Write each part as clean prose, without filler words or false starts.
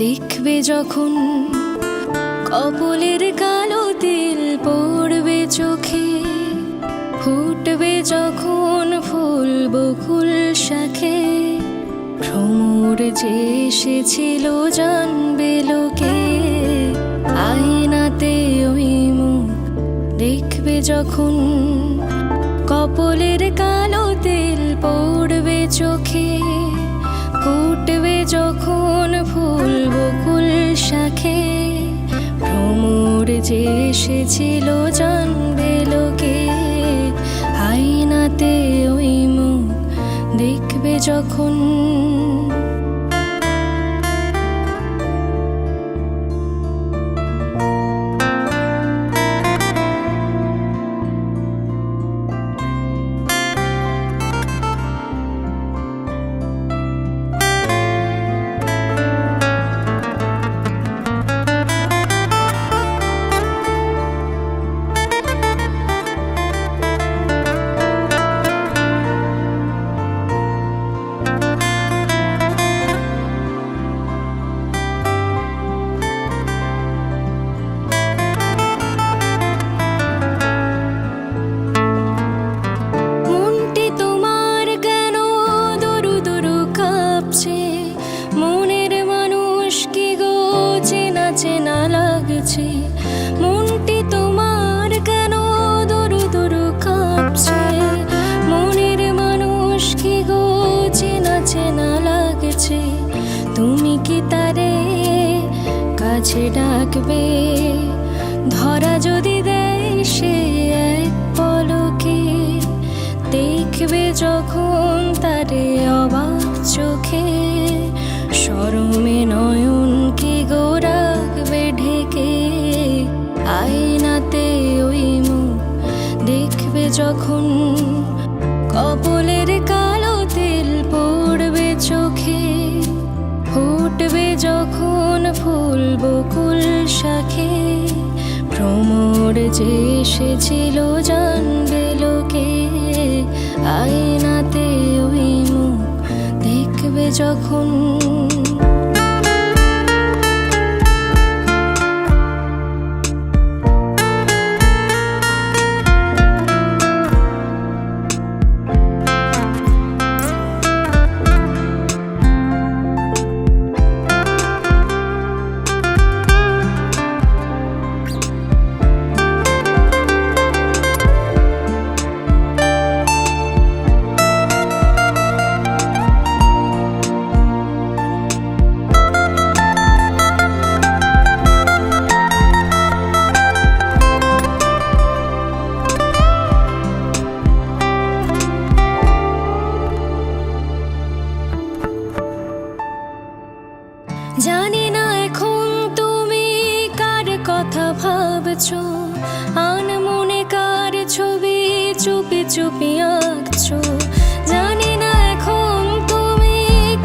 দেখবে যখন কপলের কালো তিল পড়বে চোখে, ফুটবে যখন ফুল বকুল শাখে, ভ্রমর যে এসেছিল জানবে লোকে। আয়নাতে ওই মুখ দেখবে যখন কপলের কালো তিল পড়বে চোখে, ফুটবে যখন ফুল বকুল শাখে, ভ্রমর যে এসেছিল জানবে লোকে। আয়নাতে ওই মুখ দেখবে যখন। চেনা লাগছে মনটি তোমার কেন দুরু দুরু কাঁপছে, মনের মানুষ কি গো চেনা চেনা লাগছে। তুমি কি তারে কাছে ডাকবে, ধরা যদি দেয় সে এক পলকে, দেখবে যখন তারে অবাক চোখে, শরমে নয়ন কি গো রাখবে ঢেকে। আয়নাতে ওই মুখ দেখবে যখন কপলের কালো তিল পড়বে চোখে, ফুটবে যখন ফুল বকুল শাখে, ভ্রমর যে এসেছিল জানবে লোকে। আয়নাতে ওই মুখ দেখবে যখন। জানি না এখন তুমি কার কথা ভাবছো, আনমনে কার ছবি চুপি চুপি আঁকছো। জানি না এখন তুমি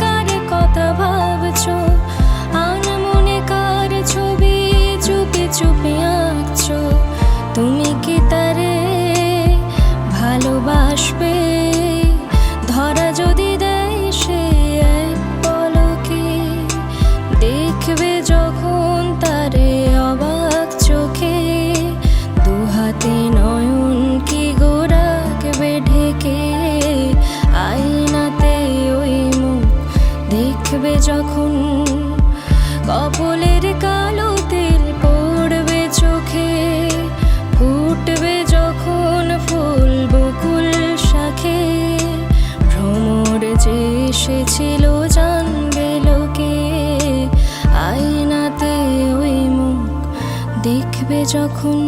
কার কথা ভাবছো, আনমনে কার ছবি চুপি চুপি আঁকছো। তুমি কি তারে ভালোবাসবে, ধরা যদি দেয় সে এক পলকে, দেখবে যখন তারে অবাক চোখে, দুহাতে নয়ন কি গো রাখবে ঢেকে। আয়নাতে ওই মুখ দেখবে যখন কপলের কালো তিল পড়বে চোখে, ফুটবে যখন ফুল বকুল শাখে, ভ্রমর যে এসেছিল জানবে লোকে। আয়নাতে ওই মুখ দেখবে যখন।